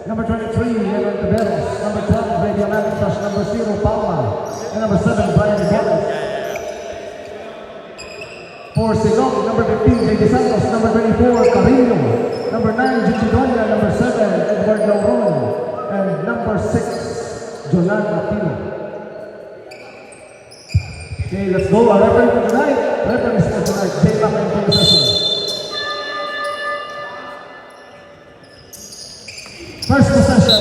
Number 23, Evan Taveros. Number 12, Radio Macintosh. Number 0, Palma. And number 7, Brian Gomez. For Silog, number 15, J.D. Santos. Number 24, Carrillo. Number 9, Gigi Donya. Number 7, Edward Lauron. And number 6, Jonan Aquino. Okay, let's go. Our referee for tonight. Referees for tonight. Jay Mac and Jay Session. First possession.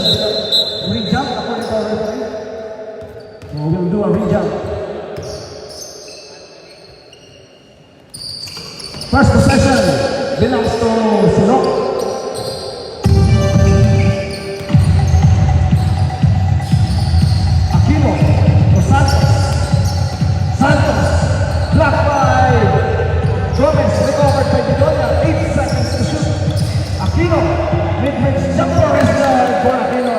Re-jump according to our referee. So we'll do a re-jump. First possession belongs to Silog. Aquino to Santos. Santos, blocked by Gomez, recovered by Bedoya, 8 seconds to shoot. Aquino, mid-range jumper is there for Aquino.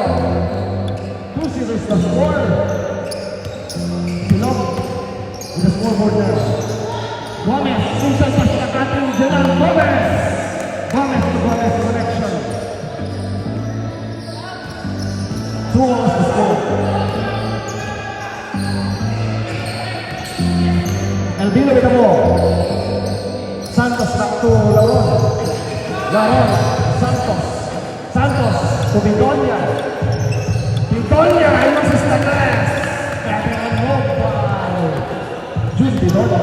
2-0 is the score. Silog with the scoreboard there. Gomez, inside pass to Catherine General Gomez. Gomez to Gomez connection. 2 is the score. Albino with the ball. Santos back to Lauron. Lauron, Santos. Santos to Bedoya. Bedoya, he loses the glass. Getting unmoved by June Bedoya.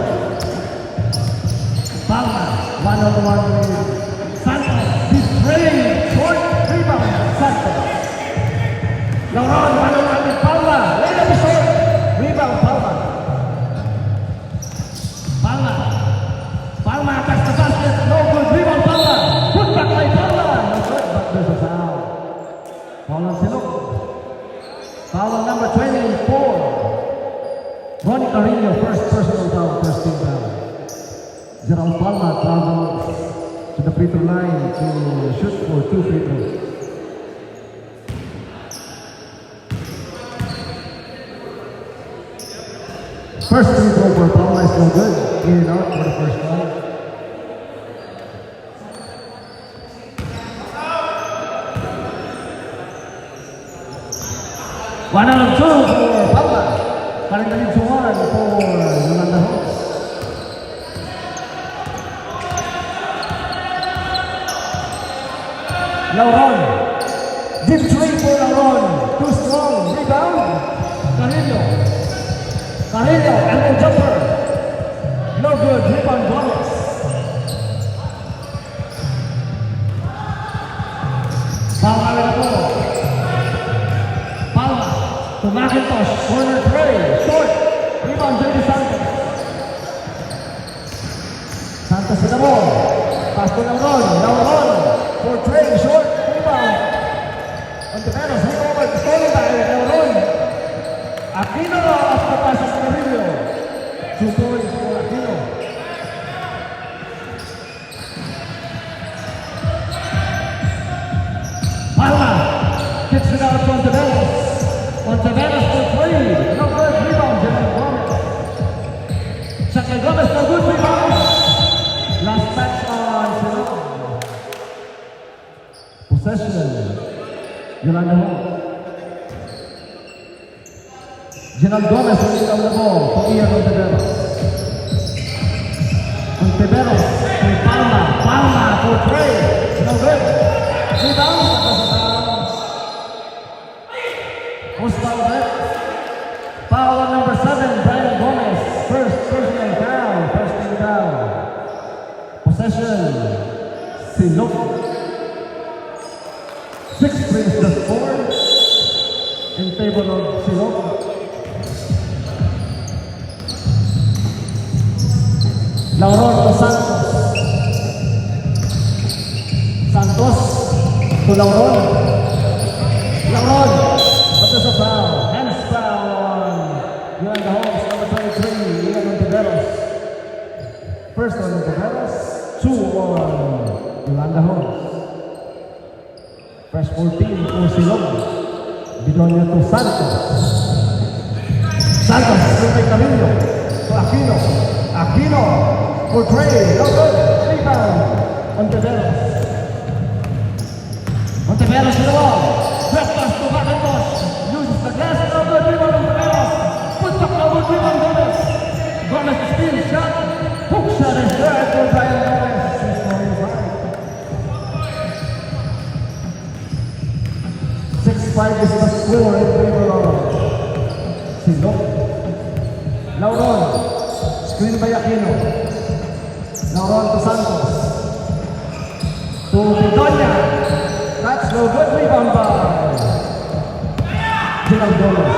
Palma, 1-on-1 with Santos. Betraying, short rebound, Santos. Lauron, 1-on-1 with Palma. Lay up short. Rebound, Palma. Palma attacks the basket, no good, rebound Palma, put back by Palma, no good, but there's a foul. Foul on Silog. Foul on number 24. Ronnie Carrillo, first personal foul, first team foul. Gerald Palma travels to the free throw line to shoot for 2 free throws. First free throw for Palma is no good. In and out for the first one. One out of 2 for Palma. Currently lead to 1 for Yolanda Holmes. Lauron. Deep 3 for Lauron. Too strong. Rebound. Carrillo. Carrillo, elbow jumper. No good, rebound Gomez. Palma with the ball. Palma to Macintosh, corner 3, short. Rebound J.D. Santos. Santos with the ball. Pass to Lauron. Lauron for 3, short. Rebound. Ontiveros, recovered, stolen by Lauron. Aquino after passes to Carrillo. 2 points for Aquino. Palma kicks it out to Ontiveros. Ontiveros for 3. No good, rebound, General Gomez. Second Gomez, no good, rebound. Last match on Silog. Possession. Yolanda Holmes. General Gomez will lead on the ball for Ian Ontiveros. Ontiveros to Palma. Palma for 3. No good. Rebound. Post foul back. Foul on number 7, Brian Gomez. First personal foul. First team foul. Possession. Silog. 6 brings the score in favor of Silog. Lauron to Santos. Santos to Lauron. Lauron, but there's a foul. Hands foul on Yolanda Holmes, number 23, Ian Ontiveros. First on Ontiveros, 2 on Yolanda Holmes. Fresh 14 for Silog. Bedoya to Santos. Santos to Carrillo. To Aquino. Aquino for 3. No good. Rebound. Ontiveros. Ontiveros to the ball. spread for Brian Gomez. 6-5 is the score in favor of Silog. Lauron, screen by Aquino. Lauron to Santos. To Bedonia. That's no good rebound by Gerald Gomez.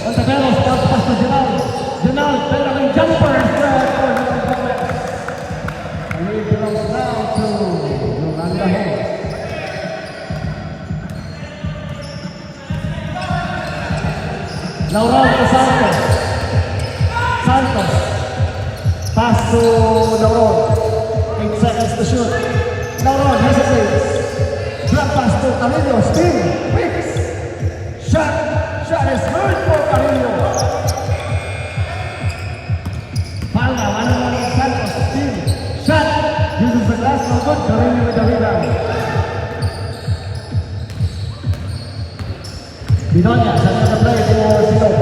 Ontiveros, pass to Gerald. Gerald, pero may jumper spread for Gerald Gomez. And it belongs now to Yolanda Hayes. Lauron to Santos. Santos. Pass to Lauron. 8 seconds to shoot. Lauron hesitates. Drop pass to Carrillo. Spin. Quick. Shot. Shot is good for Carrillo. Palma. One-on-one with Santos. Spin. Shot. Uses the glass. No good. Carrillo with the rebound. Bedonia. Setting the play for Silog.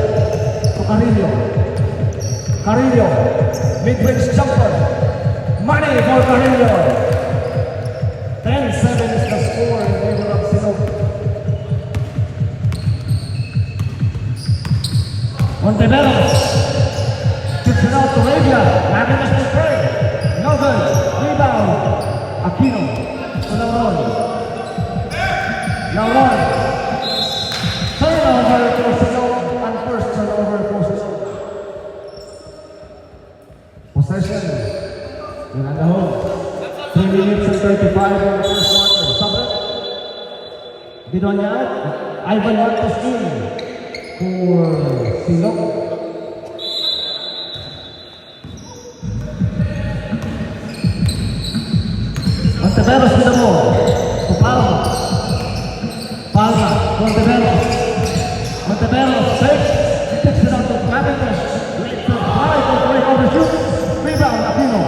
To Carrillo. Carrillo. Mid-range jumper. Money for Carrillo. 10-7 is the score in favor of Silog. Ontiveros. Kicks it out to Rabia. Magnus will play. No good. Rebound. Aquino. To Lauron. Lauron. Turnover for Silog. And first turnover for Silog. Possession. Yolanda home. 3 minutes and 35 in the first quarter. Sabret. Bedonia. Ivan Marcos in for Silog. Ontiveros with the ball. To Palma. Palma. Ontiveros. Ontiveros. 6. He picks it out to Magnus. Late to 5. Going overshoot. Rebound. Aquino.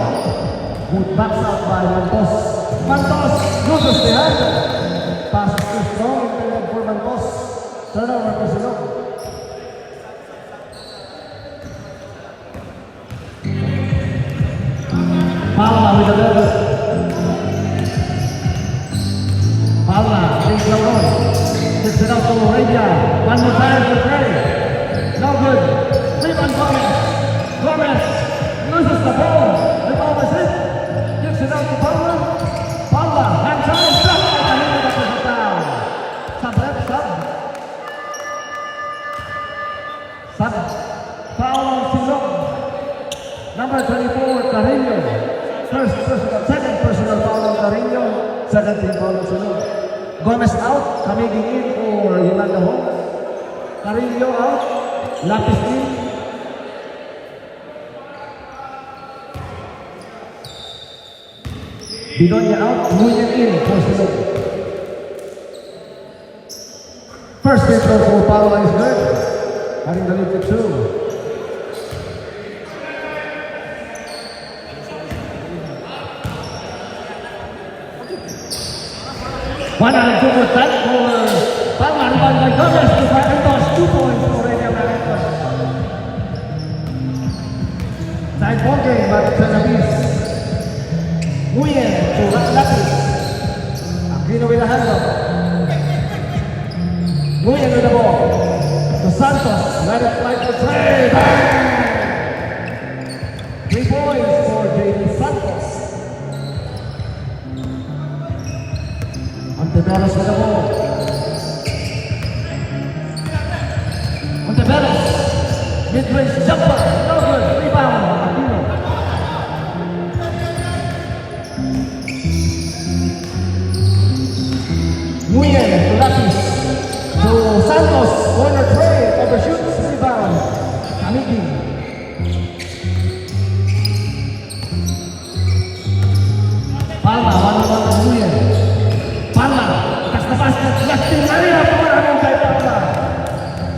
Good backs out by Mantos. Mantos loses the handle. Pass is too strong intended for Mantos. Turnover for Silog. Palma with the level. Palma takes Lauron. Takes it out to Arabia. One more time for Trey. No good. Rebound Gomez. Gomez loses the ball. The ball is hit. Gives it out to Palma. Palma, hands on, shot by Carrillo, that was a foul. Sabret, sub. Sub. Foul on Silog. Number 24, Carrillo. Second personal foul on Carrillo. Second team foul on Silog. Gomez out, coming in for Yolanda home. Carrillo out. Lapis in. Bedonia out, Nguyen in for Silog. First free throw for Paula is good. Having the lead to 2. One and two for that for Palma. Rebound by Gomez to Macintosh. 2 points for Rabia Macintosh. Side ball game, but Sanabis. Nguyen to Lapis. Aquino with the handle. Nguyen with the ball. To Santos. Let it fly to Trey. 3 points for J.D. Santos. Ontiveros with the ball. Ontiveros. Mid-range jumper. No good. Rebound. Aquino. Nguyen to Lapis. To Santos. Corner Trey. Overshoots. Rebound. Kamiki. Palma. One-on-one to Nguyen. Palma. That's the basket. Left in Maria. Pemarangan kay Palma.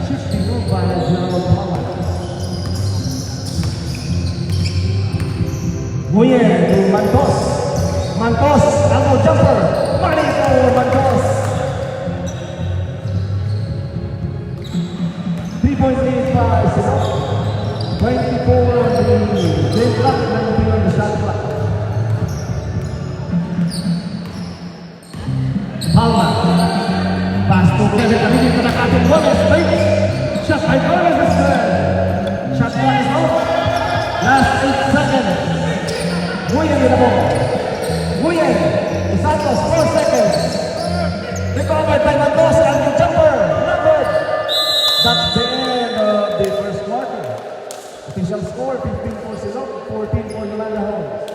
Shifting move by Gerald Palma. Nguyen to Mantos. Mantos. Elbow jumper. Money for Mantos. 3-point lead by Silog. 24 on the game clock, 19 on the shot Palma. Pass to Kevin Camille to Nakatong Gomez. Right. Shot by Gomez is good. Shot clock is out. Last 8 seconds. Nguyen with the ball. Nguyen. Santos, 4 seconds. Recovered by Mendoza and the jumper. Not good. That's the end of the first quarter. Official score, 15 for Silog, 14 for Yolanda Homes.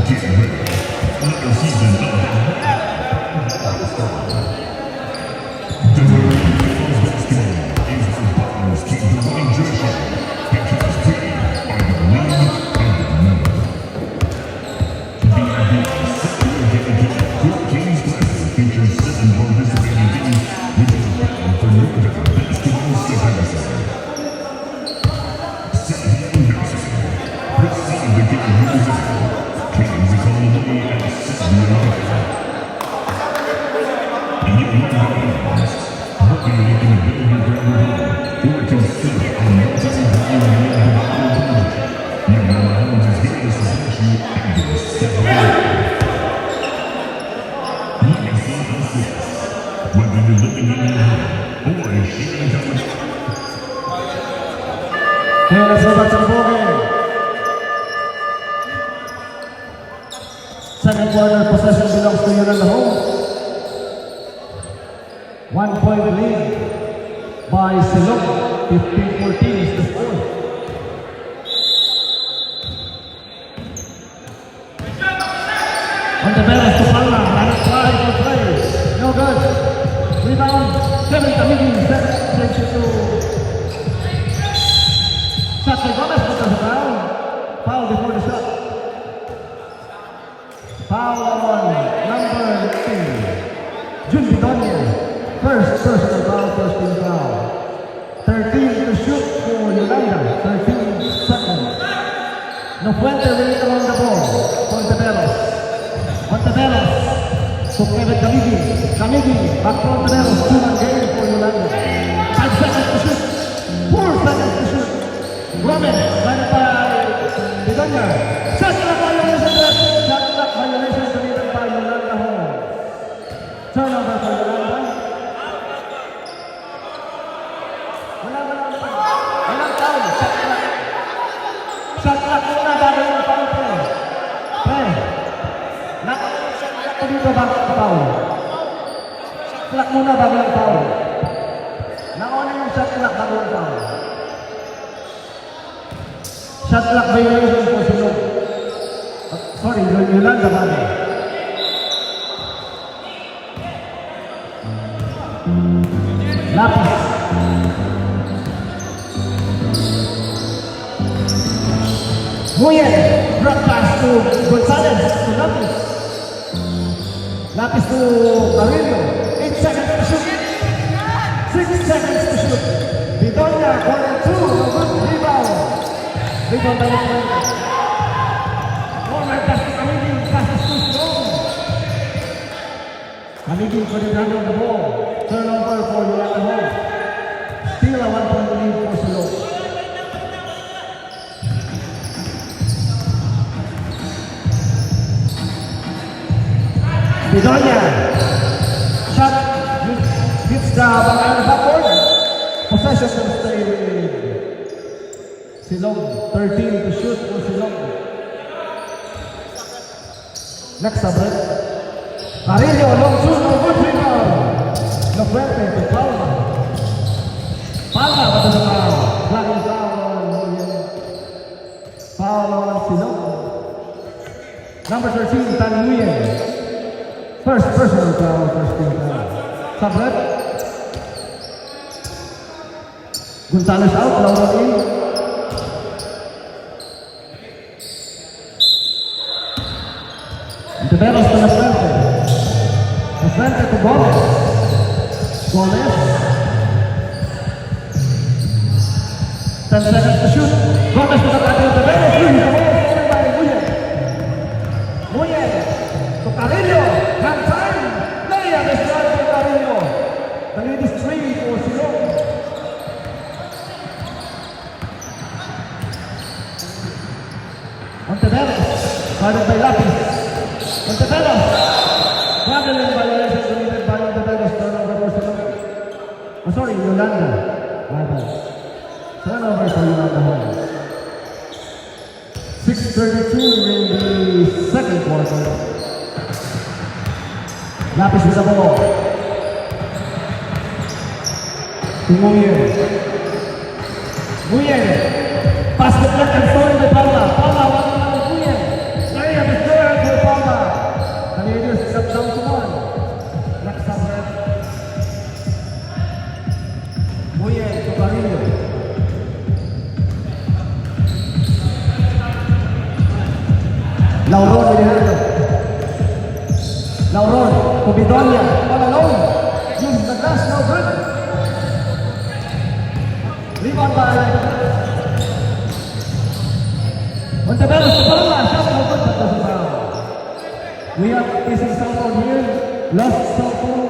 Get ready. Another season of the basketball is for partners. Keep the winning jersey because we are the league of the number. Court Kings Classic features 7 participating teams which are bound for Northern Basketball Supremacy. 7 Anderson, proceed to get users. Kings economy and 7 and you know what you're looking to build your brand home or consider a multi-billion-dollar project. Yolanda Homes is here to support you and your step whether you're living in your home or in sharing college. Okay, let's go back to the ball game. Second quarter possession belongs to Yolanda Homes. 1 point lead by Silog. 15-14 is the score. On the balance to Palma. And try for play. No good. Rebound. Kevin Camille. Takes it to Sacha Gomez. But there's a foul. Foul before the shot. Foul on number 2. Jun Bidonia. First personal foul, first team foul. 13 to shoot for Yolanda. 13 seconds. Nofuente will around the ball. Montevelos. So Kevin Camille. Back to Montevelos. 2-1 game for Yolanda. 5 seconds to shoot. 4 seconds to shoot. Gomez. Right by Bidonia. Shot clock violation. Shot clock violation committed by Yolanda Homes. Turnover for Yolanda. Walang foul. Shot clock muna bago yung foul play. Shot clock dito bago yung foul. Shot clock muna bago yung foul. Nauna yung shot clock bago yung foul. Shot clock violation for Silog. Sorry, Yolanda bago. Lapis. Nguyen, drop pass to Gonzalez, to Lapis. Lapis to Carrillo. 8 seconds to shoot. 6 seconds to shoot. Bidonia, 1 and 2. No good rebound. Rebound by Nguyen. Forward pass to Camille. Pass is too strong. Camille for the run on the ball. Turnover for Yolanda Homes. Still a 1-point lead for Silog. Bidonia. Shot hits the backboard. Possession will stay with Silog. 13 to shoot for Silog. Next break. Carrillo, long shoot, no good rebound. Nofuente to Palma. Palma, but there's a foul. Flagging foul on Silog. Number 13, Tan Nguyen. First personal foul, first team foul. Sabret. Gonzalez out, Lauro in. Montevelos to Nofuente. Nofuente to Gomez. Gomez. 10 seconds to shoot. Gomez to the back of the bench. The ball is taken by Nguyen. Nguyen to Carrillo. Hand time. Layup is right for Carrillo. The lead is 3 for Silog. Guarded by Lapis. Monteveros. Traveling violation committed by Monteveros. Turnover for Ceylon. Oh, sorry, Yolanda. My bad. Turnover for Yolanda Hall. 6:32 in the second quarter. Lapis with the ball. Muyer. Pass the left and story by Palma. Palma, one to Muyer. Layup is there for Palma. Canadians step down to one. Next up, Muyer to Carrillo. Lauron with the handle. Lauron to Bidonia. All alone. Use the glass, no good. Rebound by Monteveros to Palma. Shot no good, but doesn't foul. We have facing cell phone here. Lost cell phone.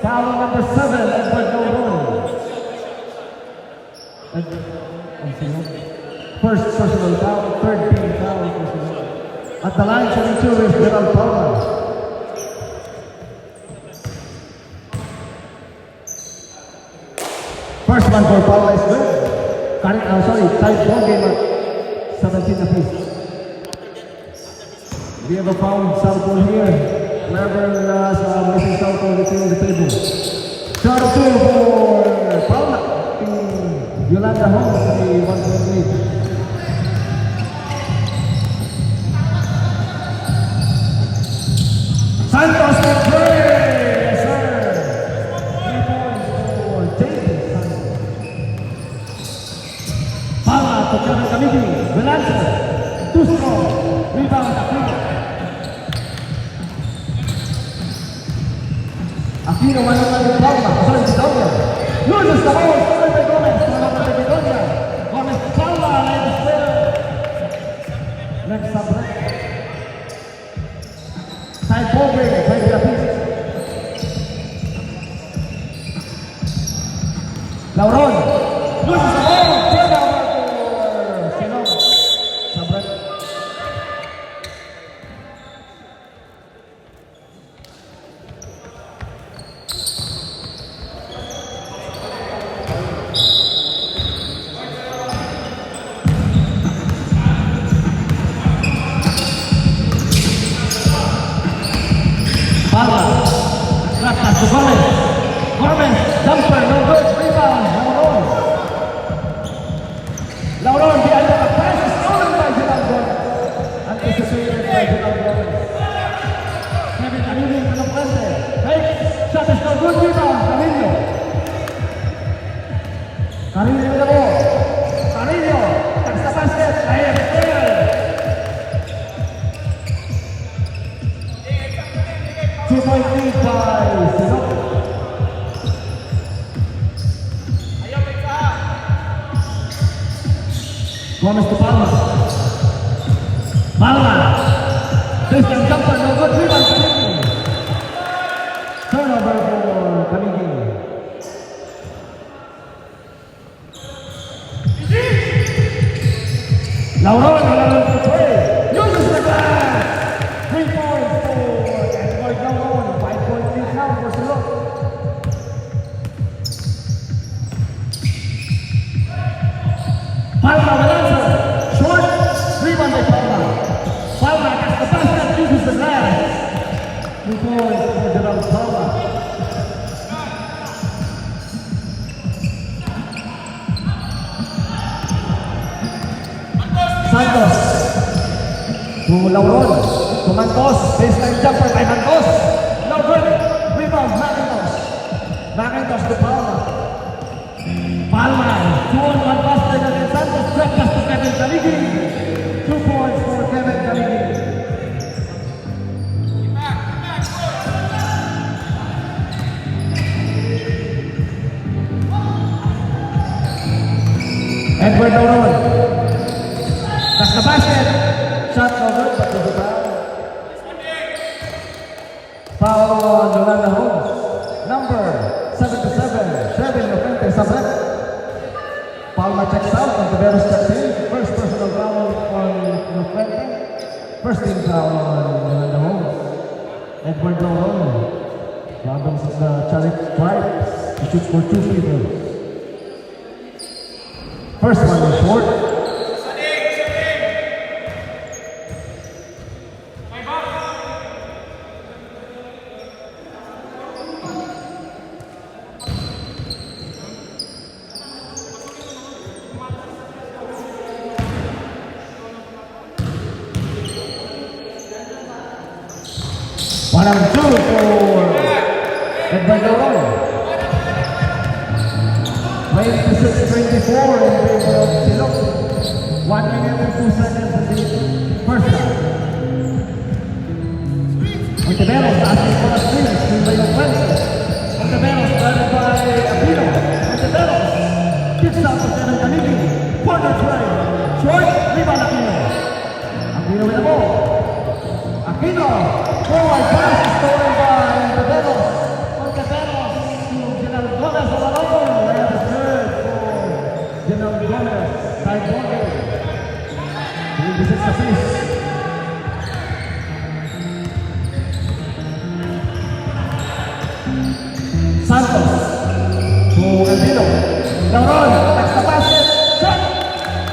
Foul number 7, Edward Lauron. First personal foul, third team foul. At the line, 22 is Gerald Palma. First one for Palma is good. Tied ball game at 17 apiece. We have a foul cell phone here. Whoever has a missing cell phone is on the table. Shot of 2 for Palma. Yolanda Holmes, the 1-point lead. Santos for three! Yes, sir! 3 points for Jason Santos. Palma to Kevin Camigi. Will answer. Too strong. Rebound Aquino. Aquino, one on with Palma. Sorry, Bidonia. Loses the ball. Stolen by Gomez. Turn over to Bidonia. Gomez to Palma. Line is there. Next up, right? Side ball break, right to the piece. Lauron. Loses the ball. Turn over to Ceylon. Sabret. Palma. Trap pass to Gomez. Gomez. Jumper. No good. Rebound. Lauron. Lauron behind the pass is stolen by Gerald Gomez. Anticipated by Gerald Gomez. Kevin Camigi to the frente. Fake. Shot is no good. Rebound. Carrillo. Carrillo with the ball. Carrillo. Takes the basket. Layup is there. Two-point lead by Ceylon. Gomez to Palma. Palma. Distance jumper, no good. Rebound Camigi. Turnover for Camigi. Lauron for three. Uses the glass. 3 points for Edward Lauron. 5-point lead now for Ceylon. Palma will answer. Short. Rebound by Palma. Palma gets the basket. Uses the glass. 2 points for Gerald Palma. Santos. To Lauron. To Mantos. Baseline jumper by Mantos. No good. Rebound. McIntosh to Palma. Palma. 2-on-1 basket against Santos. Drop pass to Kevin Camigi. 2 points for Kevin Camigi. Edward Lauron. That's the basket. Shot no good, but there's a foul. Foul on Yolanda Holmes. Number 77, Shervin Lofente Sabret. Palma checks out, Monteveros checks in. First personal foul on Lofente. First team foul on the home. Edward Lauron. Problems of the Charik Tribes. He shoots for 2 free throws. First one is short. One and two for Edward Lauron. 26-24 in favor of Silog. 1 minute and 2 seconds in the first half. Monteveros asking for a screen. Screen by Fuentes. Monteveros guarded by Aquino. Monteveros kicks out to Kevin Canini. Corner try. Short. Rebound Aquino. Aquino with the ball. Aquino. Forward pass is stolen by Monteveros. Monteveros to General Gomez on the line. Layup is good for General Gomez. Side corner. 26 apiece. Santos to Andino. Lauron attacks the basket. Shot!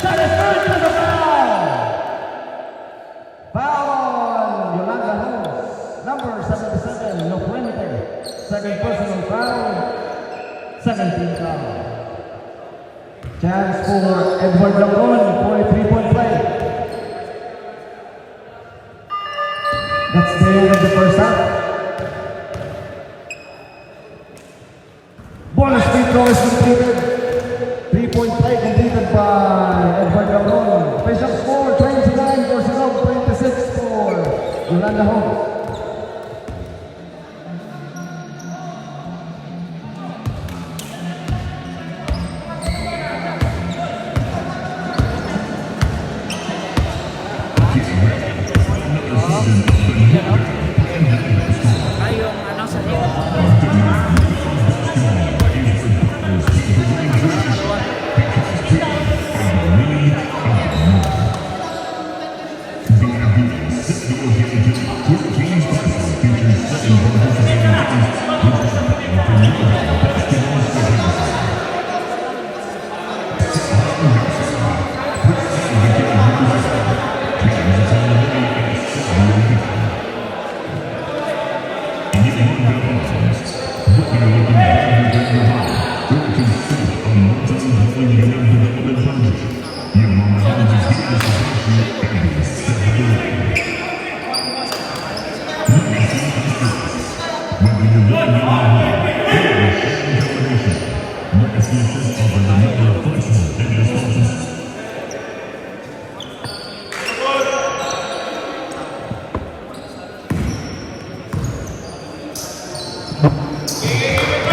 Shot is good to the foul! Foul on Yolanda Holmes. Number 77, no perimeter. Second personal foul. Second team foul. Chance for Edward Lauron for a 3-point play. That's the end of the first half. Bonus free throw is completed. 3-point play completed by Edward Lauron. Official score 29 for Silog, 26 for Yolanda Holmes. Yung ano sa loob.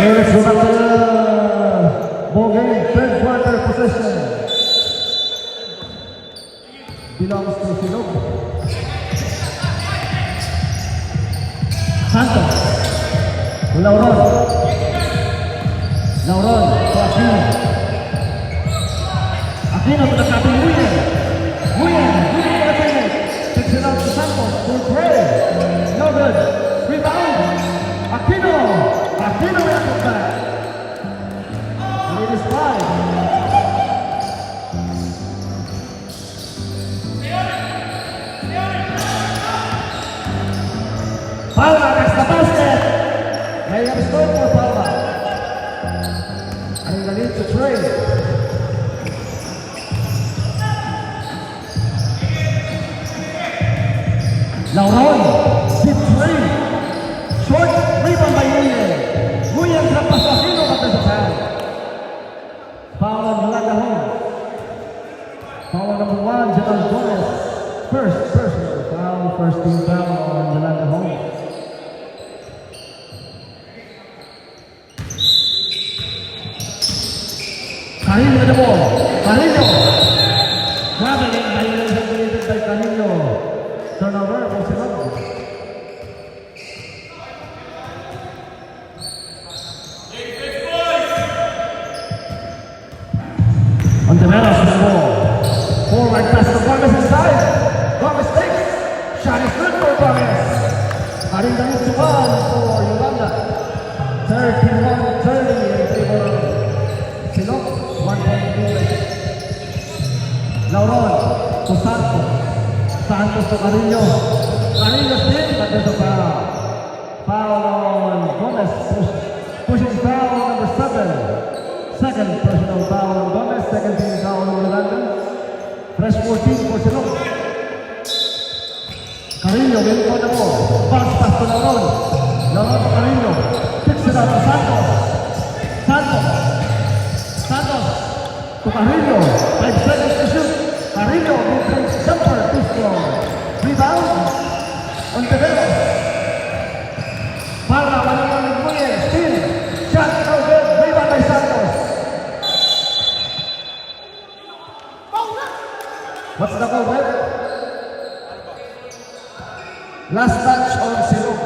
Here is go back to the ball game, third quarter possession. Belongs to Silog. Santos. To Lauron. Lauron to Aquino. Aquino to the cutting Nguyen. Nguyen to the finish. Takes it out to Santos. To Gray. No good. Rebound. Aquino. Aquino will put back. And it is 5. Palma gets the basket. Layup is good for Palma. And the lead to trade. Lauron, deep three. Short rebound by Nguyen. Nguyen trampas sa Aquino at sa foul. Foul on Yolanda Holmes. Foul number 1, General Gomez. First personal foul, first team foul on Yolanda Holmes. Carrillo with the ball. Carrillo. Traveling by Yolanda by Carrillo. Turnover for Silog. Monteveros with the ball. Forward pass to Gomez inside. Gomez takes. Karin David Juan for Yolanda. 31-30 in favor of Silok. 1 point lead. Lauron to Santos. Santos to Carrillo. Carrillo still, but there's a foul. Foul on Gomez. Pushing foul number 7. Second personal foul on Gomez. Second team foul on Yolanda. Fresh 14 for Silok. Carrillo will go the ball. Bounce pass to Lauron. Lauron to Carrillo. Kicks it out to Santos. Santos to Carrillo. 5 seconds to shoot. Carrillo mid-range jumper. Too strong. Rebound on the bell. Para Manang Nguyen. Still. Shot no good. Rebound by Santos. What's the call, Red? Last touch on Silok.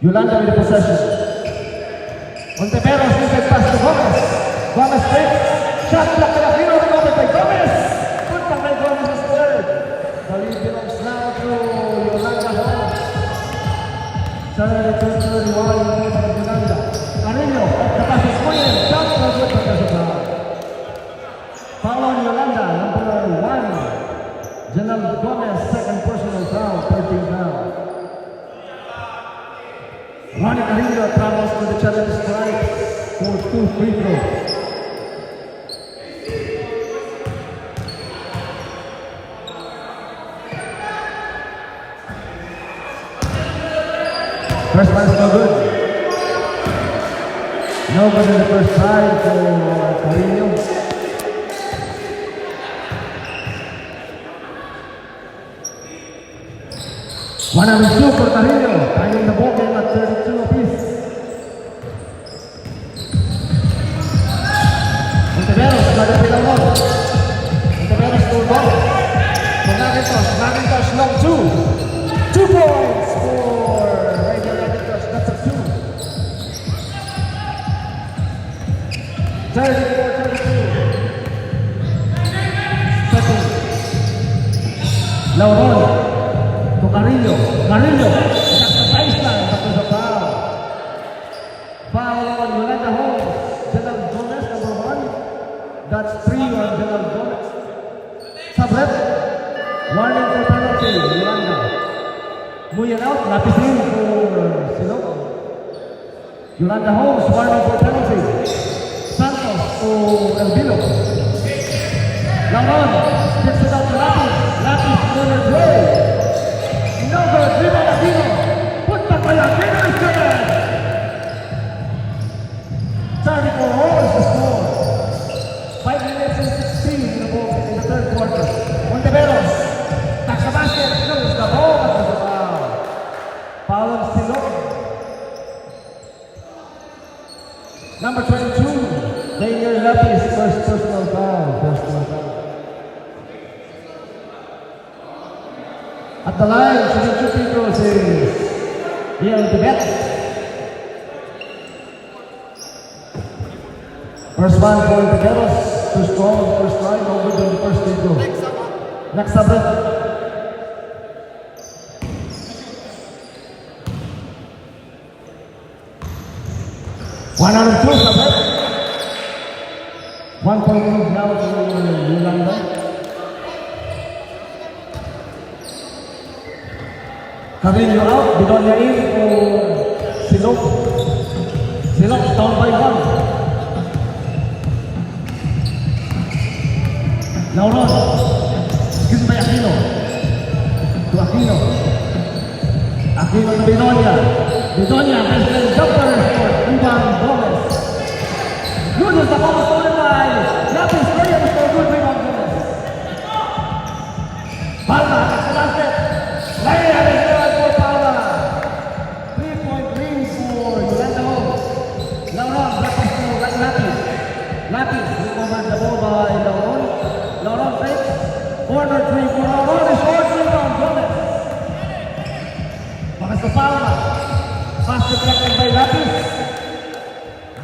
Yolanda with the possession. Ontiveros inside pass to Gomez. Gomez takes. Shot block by Aquino. Recovered by Gomez. Good back by Gomez is third. The lead belongs now to Yolanda Hall. 32-31 in favor of Yolanda. Carrillo. The pass is Nguyen. Shot no good by Casablanca. Foul on Yolanda. Number 1. Janelle Gomez, second personal foul, 13 foul. Ronnie Carrillo travels to the challenge strike for 2 free throws. First one is no good. No good in the first try for Carrillo. One and two for Carrillo, tying the ball game at 32 apiece. Ontiveros, got to play the ball. Ontiveros to ball. For Macintosh long 2. 2 points for Radio Macintosh, that's a 2. 34-32. Second. Lauron. To Carrillo, that's the baseline, but there's a foul. Foul on Yolanda Holmes, Janelle Gomez, number 1. That's 3 on Janelle Gomez. Sublet, warning for penalty, Yolanda. Nguyen out, lapis in for Silok. Yolanda Holmes, warning for penalty. Santos to Elvilo. Lauron, gets it out to Lapis, corner play. No good, rebound Aquino. Put back by Aquino is good. 34 holes to score. 5 minutes and 16 in the ball in the third quarter. Ontiveros, taps the basket, throws the ball, but there's a foul. Foul on Silok. Number 22, Daniel Lapis, first personal foul. At the line, shooting 2 free throws is Ian Tibet. First one for Ontiveros, too strong on the first line, no good on the first free throw. Next sublet. One out of 2 sublet. 1 point move now to Yolanda. Carrillo out, Bedonia in for Silok. Silok down by 1. Lauron, given by Aquino. To Aquino. Aquino to Bedonia. Bedonia has been jumper for Ivan Gomez. Good as the ball stolen by Lapis Williams for good rebound Gomez. Palma has the basket. Layer is good for Palma. 3-point lead for Yolanda Holmes. Lauron, Lapis to Lapis. Lapis will command the ball by Lauron. Lauron takes. Corner 3 for Lauron. Is short rebound Gomez. Pass to Palma. Pass deflected by Lapis.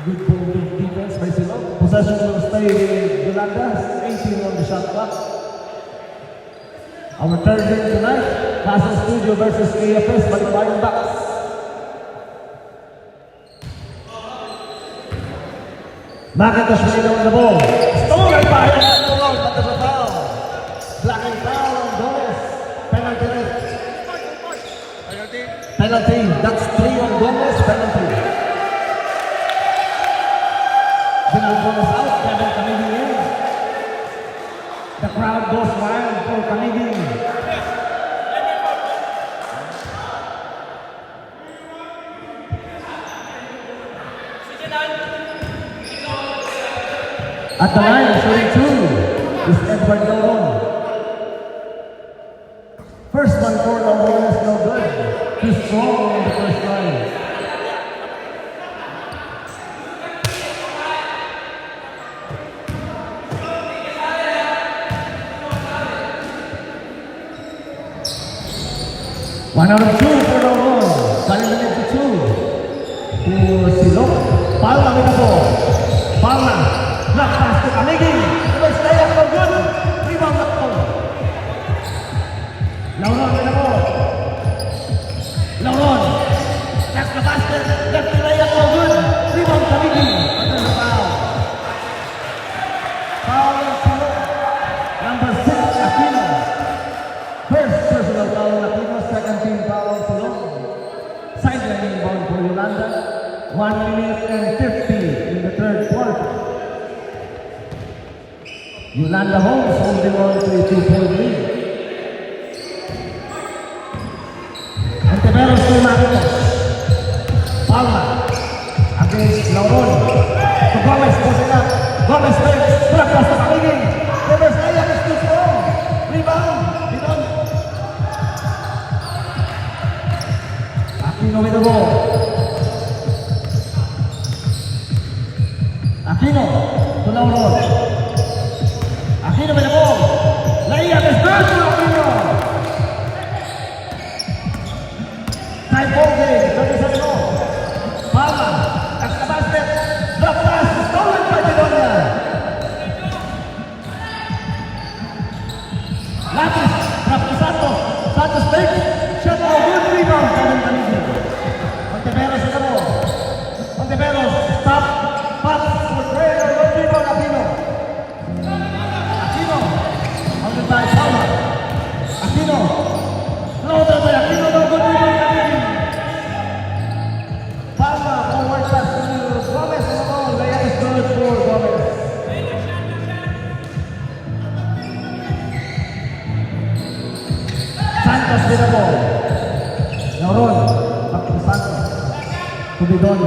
Good ball defense by Silok. Possession will stay with Yolanda. 18 on the shot clock. Our third game tonight, Passion Studio versus KFS, Balikbayan Bucks. McIntosh winning on the ball. Stolen by Ron, but there's a foul. Blocking foul on Gomez. Penalty. Penalty. That's 3 on Gomez. Penalty. General Gomez out. Kevin Kamigi in. The crowd goes wild for Kamigi. At the line, showing 2 is Edward Lauron. First one for Lauron is no good. Too strong on the first line. One out of 2 for Lauron. Kalimutin to 2. For Silok. Palma with the ball. Palma. Block pass to Kamigi. First play up no good. Rebound up goal. Lauron with the ball. Lauron. That's the basket. Left to lay up no good. Rebound Kamigi. Under the foul. Foul on Silok. Number 6, Aquino. First personal foul on Aquino. Second team foul on Silok. Sidelining ball for Yolanda. 1 minute and 50 in the third quarter. Yolanda Holmes holding on to a 2-point lead. Antiveros to Marcos. Palma against Lauron. To Gomez, push it up. Gomez takes. Block pass to Kamigi. Reverse layup is too strong. Rebound. Bidon. Aquino with the ball. Aquino to Lauron. Aquino with the ball. Layup is good to Aquino. Time ball game. 30 seconds off. Palma. That's the basket. Drop pass. Stolen by Bedonia. Lapis. Drop to Santos. Santos takes. Shot no good. Rebound. Kevin Kamigi. Ontiveros with the ball. Ontiveros. Stop. Pass. Rebound. Aquino. Aquino. On the by Palma. Aquino. Floater by Aquino. No good. Rebound. Kamigi. Palma. Forward pass to Gomez on the ball. Layup is good for Gomez. Santos with the ball. Lauron. Back to Santos. To Bidon.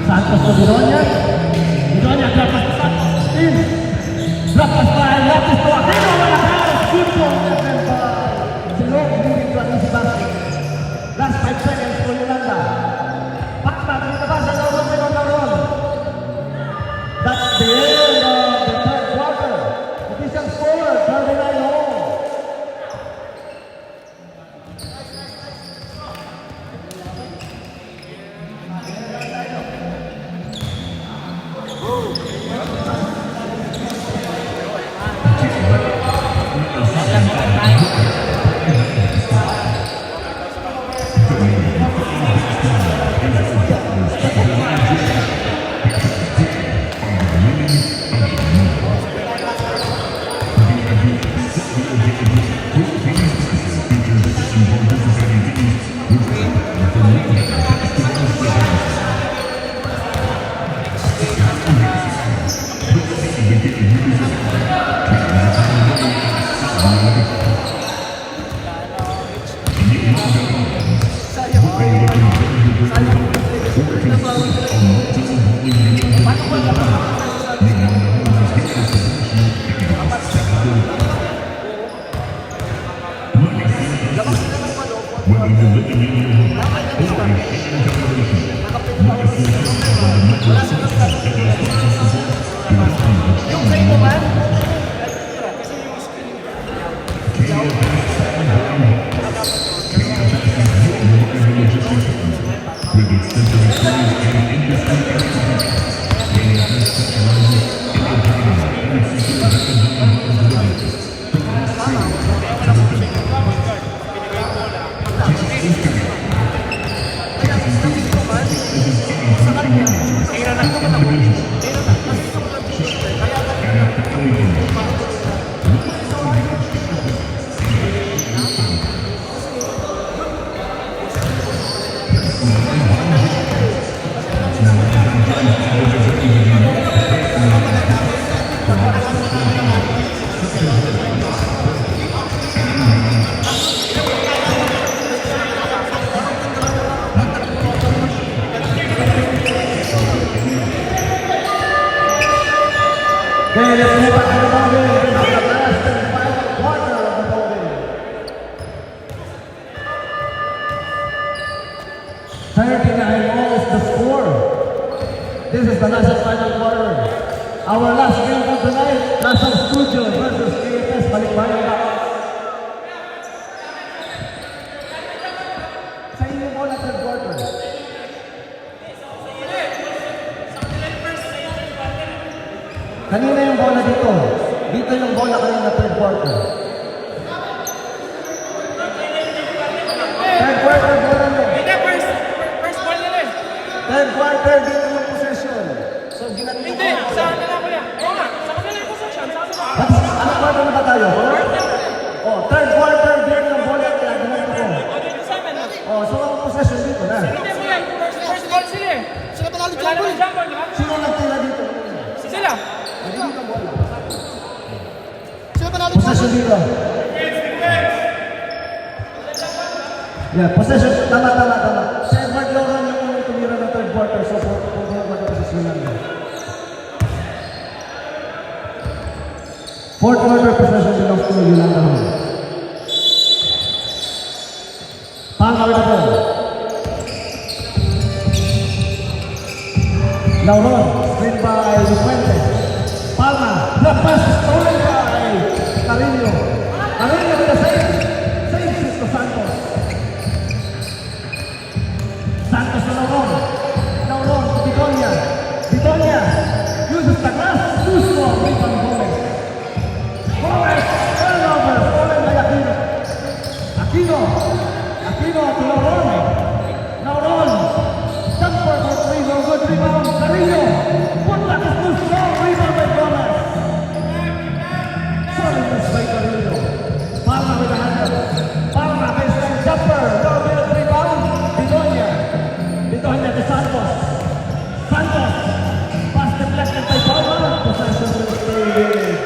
Santos to Bedonia. Bedonia drop pass to Santos. In. Drop pass by Lapis to Aquino. Malakas. Good ball. Left by Silok. Moving to an easy basket. Last 5 seconds for Yolanda. Pakman with the basket. Lauron with Lauron. That's the end of the third quarter. Official score, 39 all. With its century series and industry expertise, they have specialized Okay, let's move back to the ball game. This is the last and final quarter of the ball game. 39 all is the score. This is the last and final quarter. Our last game for tonight, Lasang Studio versus KFS Balikbayan Baos. Sa inyo mo na third quarter. Kanina yung bola dito. Dito yung bola kanina third quarter. Third quarter bola nyo. Hindi, first ball nila eh. Third quarter dito yung possession. So ginanito Hindi, sa ano na kuya? Oo nga, sa kanila yung possession, sa ano ba? Ano quarter na ba tayo? Oh, third quarter dito yung bola kaya ginanito ko. O, dito sa amin. Oh, so ang possession dito na. Hindi kuya, first ball sila eh. Sila panalo Wala naman jump ball, di ba? Sino nagtira dito? Sila. Dito yung bola. Sila panalo Possession dito. Yeah, possession. Tama. Si Edward Logan yung unang tumira ng third quarter. So, fourth possession lang. Fourth quarter possession belongs to Yolanda Hall. Palma with the ball. Lauron, screen by Lupuente. Palma, the pass is stolen by Carino. Carino with the save. Save is to Santos. Santos to Lauron. Lauron to Bidonia. Bidonia uses the glass. Too strong. Rebound Gomez. Gomez, turnover. Stolen by Aquino. Aquino to Lauron. Lauron. Jumper for three. No good rebound. Carino. One back is too strong. Rebound by Gomez. Solid miss by Carino. Palma with the handle. Palma baseline jumper. No good rebound. Bidonia. Bidonia to Santos. Santos. Pass deflected by Palma. Possession will stay with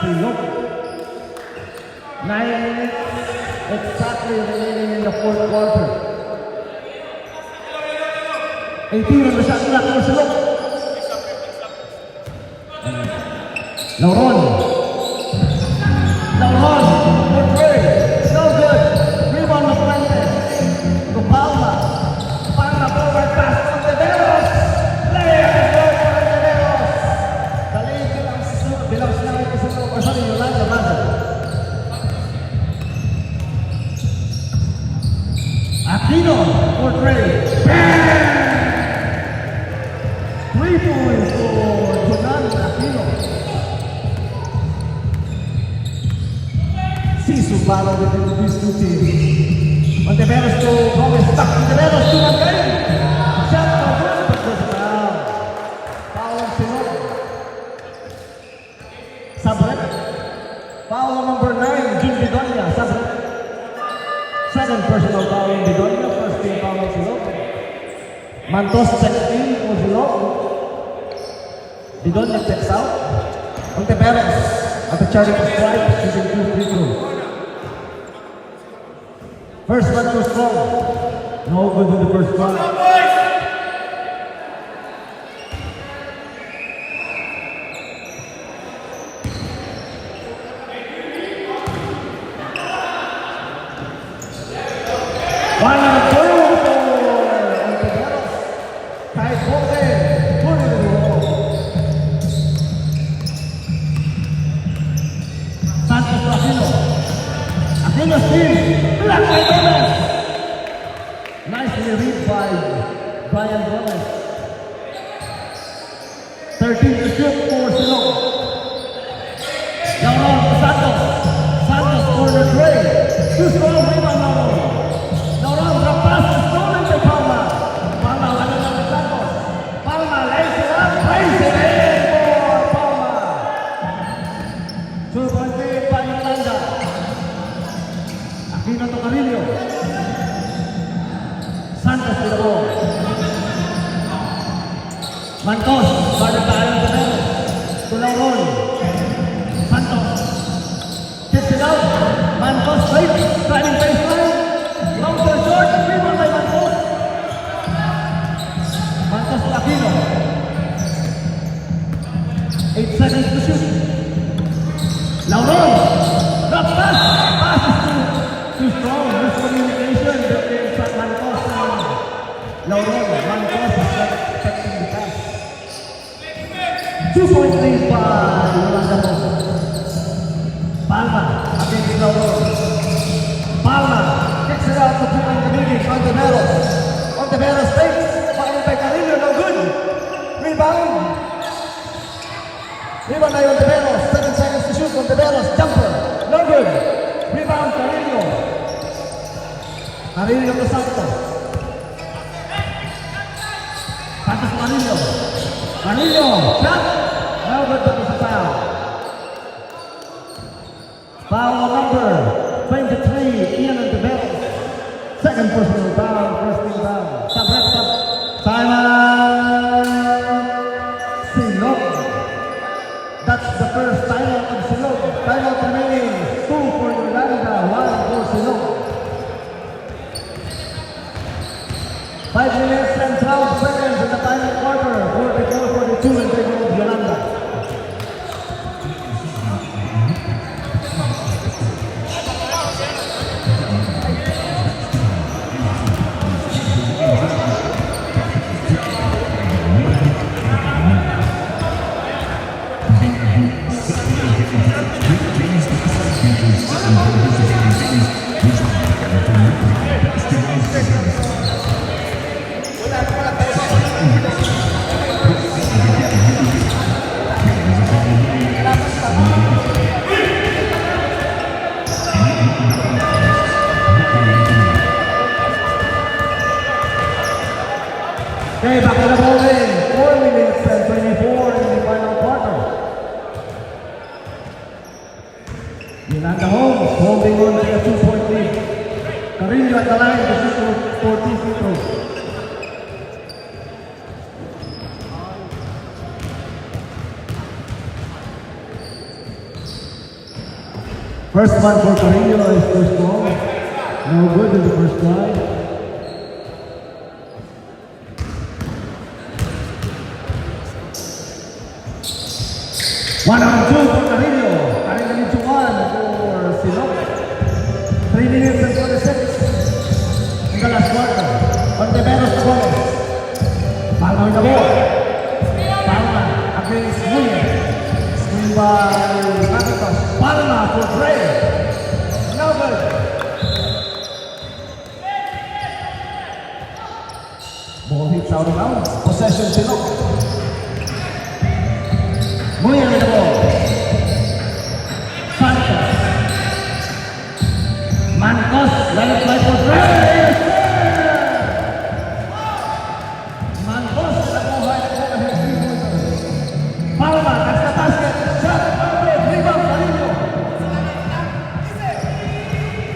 Silog. 9 minutes exactly remaining in the fourth quarter. 18 on the shot clock for Silog. Lauron. Good play. No good. Rebound of Puente. To Palma. Palma forward pass to Ontiveros. Layup is good for Ontiveros. The lead belongs now to Silog. Or sorry, Yolanda rather. Aquino for Trey. 3 points for Jonathan Aquino. Sisu battle between these two teams. Ontiveros to Gomez. Back Ontiveros to Magay. Shot no good, but goes down. Foul on Silog. Sabrek. Foul on number 9, Jim Bidonia. Sabrek. Second personal foul on Bidonia. First team foul on Silog. Mantos checks in for Silog. Bidonia checks out. Ontiveros at the charging strike, shooting 2 free throws. First one too strong. No good in the first one. One and a goal for Ontiveros. Tied Jorge. Put it in the wall. Santos to Aquino. Aquino steals. Blocked by Gomez. Nicely read by Brian Gomez. 13 to shoot for Silog. Lauron to Santos. Santos corner tray. Too strong rebound Lauron. Lauron, the pass is stolen by Palma. Palma, wala na ng Santos. Palma, Marcos, guarded by Ontiveros. To Lauron. Santos. Kicks it out. Marcos straight. Driving baseline. Long to short. Rebound by Marcos. Marcos to Aquino. 8 seconds to shoot. Lauron. Drop pass. Pass is too strong. Miscommunication between Marcos and Lauron. Marcos is not expecting the pass. 2-point lead by Yolanda Mo. Palma against Lauron. Palma kicks it out to Piman Camini. Ontiveros. Ontiveros takes. Fouled by Carrillo. No good. Rebound. Rebound by Ontiveros. 7 seconds to shoot. Ontiveros. Jumper. No good. Rebound Carrillo. Carrillo to Santos. Santos to Carrillo. Carrillo. Shot. No good, but it's a foul. Foul number 23, Ian Ontiveros. Second personal foul, first team foul. Simon Silog. That's the first timeout of Silog. Timeout remaining, 2 for Yolanda, 1 for Silog. 5 minutes and 12 seconds in the final quarter. 44-42 in favor of Yolanda. Okay, back to the bowling. 4 minutes and 24 in the final quarter. Yolanda Holmes holding on to a 2-point lead. Carrillo at the line to shoot for 2 free throws. First one for Carrillo is too strong. No good in the first drive. One on 2 for Carrillo. Carrillo needs 1 for Silog. 3 minutes and 46 in the last quarter. Ontiveros to Gomez. Palma with the ball. Palma against Muller. Screen by Maticos. Palma for Trey. No good. Ball hits out of bounds. Possession Silog. Muller with the ball. Santos. Marcos, let it fly for Trey. Marcos with the ball right over his 3-pointer. Palma, that's the basket. Shot, rebound, Carrillo.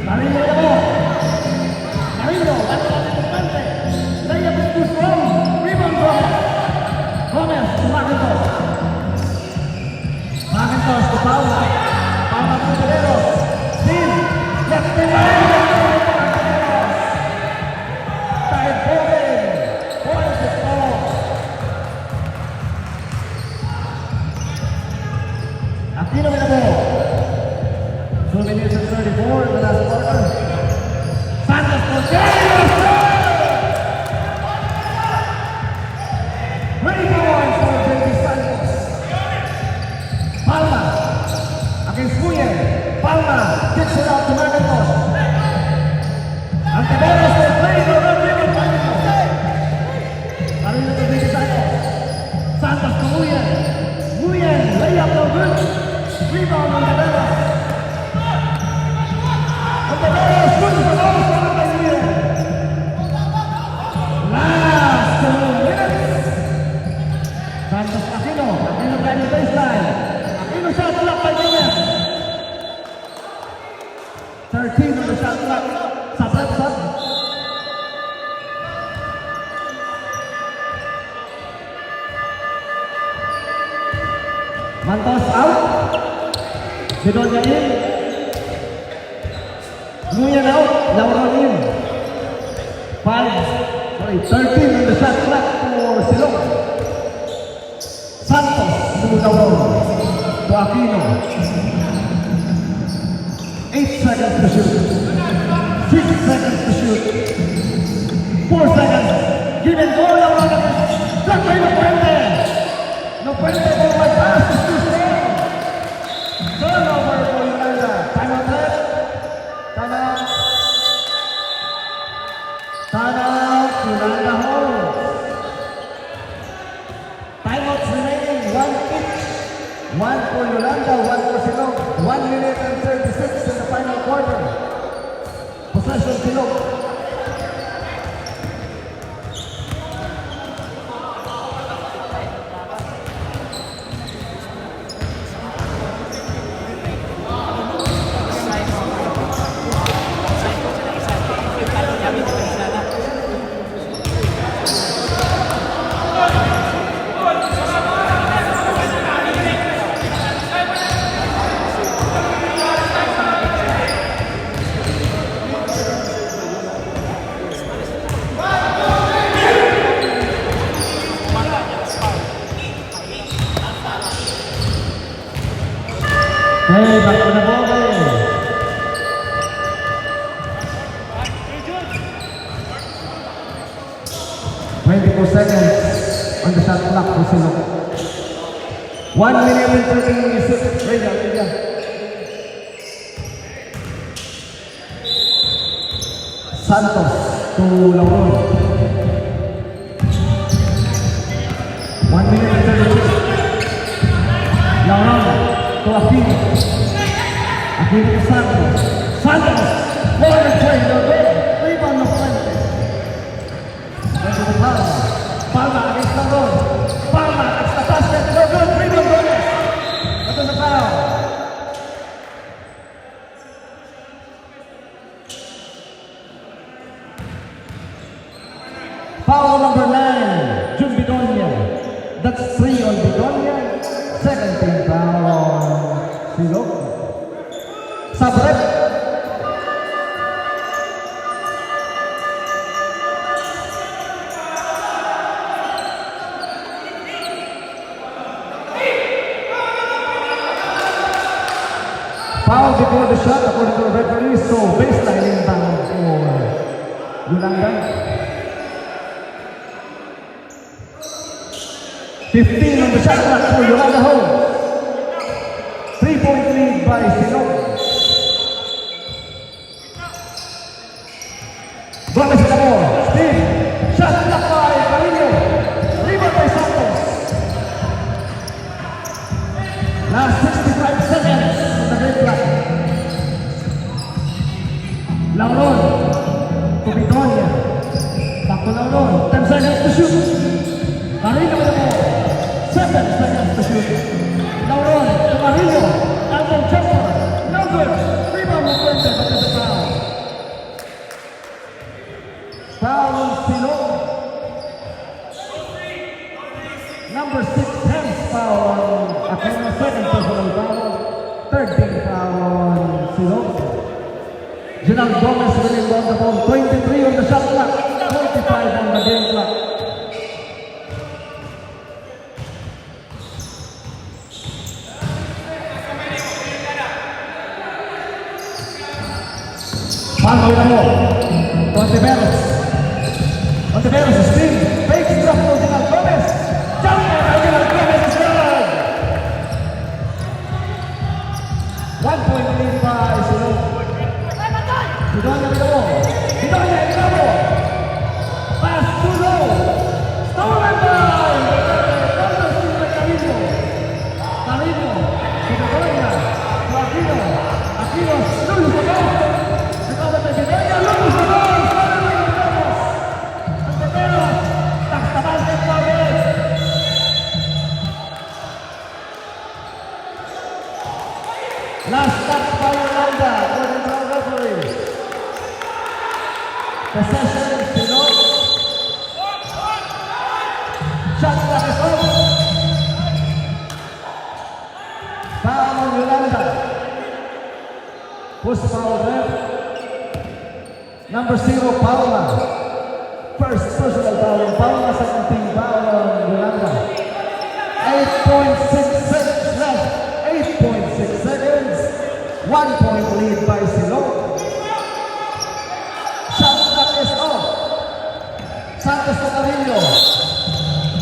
Carrillo with the ball. Carrillo, that's the importante. Layup is too strong. Rebound, Gomez. Gomez to Macintosh. Macintosh to Palma. Palma to Ontiveros. Steve. Left in line. Tied bowling. Points is all. Aquino with the ball. 2 minutes and 34 in the last quarter. Santos for James. Rebound for James Santos. Palma against Muller. Palma kicks it out to Macintosh. Ontiveros will play the rebound Macintosh. Carrillo to James Santos. Santos to Muller. Muller, layup no good. Rebound Ontiveros. Ontiveros shoots the ball from by Muller. Last 2 minutes. Santos Aquino. Aquino driving baseline. Aquino shot clock by Gomez. 13 on the shot clock. Sabrep shot. Mantos out. Bedonia in. Nguyen out. Lauron in. 13 on the shot clock for Silog. Santos to Lauron. To Aquino. 8 seconds to shoot. 6 seconds to shoot. 4 seconds. Give and go, Lauron. Block by No Puente. No Puente forward pass is too strong. Turnover for Yolanda. Time out left. Time out. Time out. Yolanda holds. Timeouts remaining. 1 each. 1 for Yolanda, 1 for Silog. 1 minute and 36 in the final quarter. Possession Silog. Hey, back to the ball game. Seconds on the shot clock for Silog. 1 minute and 36. Ready. Santos to Lauron. 1 minute and 36. Lauron to Aquino. Aquino to Santos. Santos! Forward play, no good. Rebound No Puente. Then to the Palma. Palma against Lauron. Palma against the basket. No good. Rebound Gomez. Ito na foul. Foul number 9, Jun Bedonia. That's 3 on Bedonia. Second team foul on Silog. Sabrek. Foul before the shot according to the referee. So baselining foul for Yolanda. 15 on the shot clock for Yolanda home. 3-point lead by Silog. Gomez the ball. Steve. Shot clock by Carino. Rebound by Santos. Last 65 seconds on the game clock. Lauron to Bedonia. Back to Lauron. 10 seconds to shoot. Carino with the ball. 7 seconds to shoot. Lauron to Carino. Elbow jumper. No good. Rebound No Puente, but there's a foul. Foul on Silog. Number 6, hands foul on Aquino. Second personal foul. Third team foul on Silog. General Gomez will inbound the ball. 23 on the shot clock. 45 on the game clock. Palma with the ball. Ontiveros is spin. Fake drop for General Gomez. Jumper by General Gomez is good. 1 point lead by Silog. Bedonia with the ball. Bedonia in trouble. Pass too low. Stolen by Carino. Carino to Bedonia. To Aquino. Aquino loses the ball. Recovered by Bedonia. Loses the ball. Stolen by Bedonia. Ontiveros tucks the basket for it. Last touch by Yolanda. According to our referee. Possession, Silog. Shot clock is off. Push foul ref. Number 0, Paula. First personal foul on Paula, second team foul on Yolanda. 8.6 seconds left. 8.6 seconds. 1 point lead by Silog. Shot clock is off. Santos Tocarillo.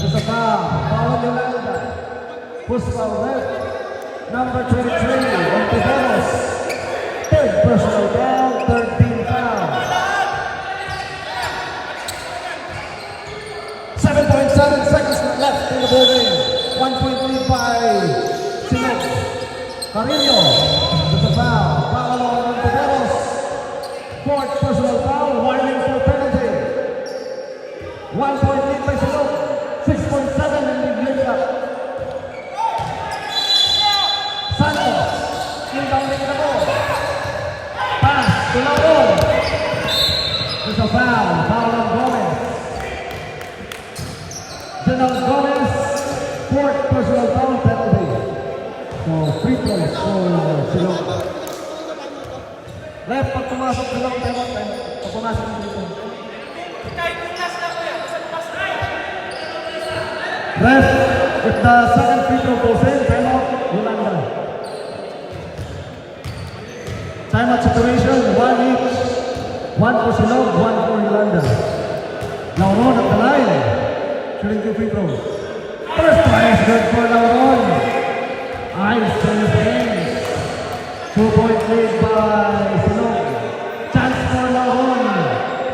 It's a foul. Foul on Yolanda. Push foul left. Number 23, Ontiveros. Third personal foul, third team foul. 7.7 seconds left in the building. 1 point lead by Silog. Carillo with the foul. Foul on Ontiveros. Fourth personal foul, warning for penalty. 1 point lead by Silog. 6.7 in the build-up. Santos, inbounding the ball. Pass to Laurel. There's a foul. Foul on Gomez. General Gomez, fourth personal foul penalty. So free throws for Silog. Left, pag pumasok Silog, pag pumasok dito. Kahit bukas na ko yan. Basta bukas na. Ref, if the second free throw goes in, timeout, Yolanda. Timeout situation, 1 each. 1 for Silog, 1 for Yolanda. Lauron at the line. Shooting 2 free throws. First one is good for Lauron. Ice in his hands. 2-point lead by Silog. Chance for Lauron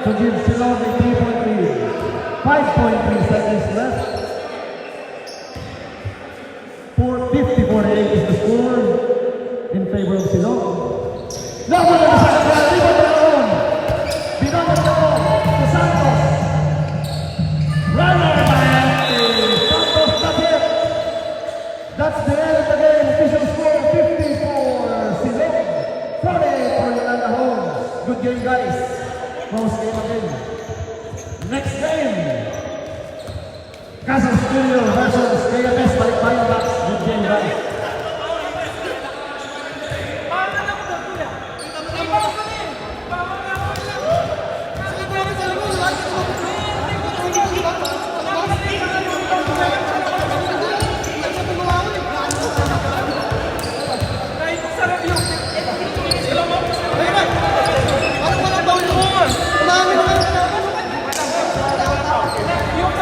to give Silog a 3-point lead. 5.3 seconds left. 50-48 is the score in favor of Silog. Lauron at the second round, rebound to Lauron. Beyond the ball to Santos. Runner by Santos, that's it. That's the end of the game. Official score 50 for Silog, 40 for Yolanda Homes. Good game, guys. Close game again. Next game, Casa Studio versus KMS Balikbayan Bucks. Good game, guys.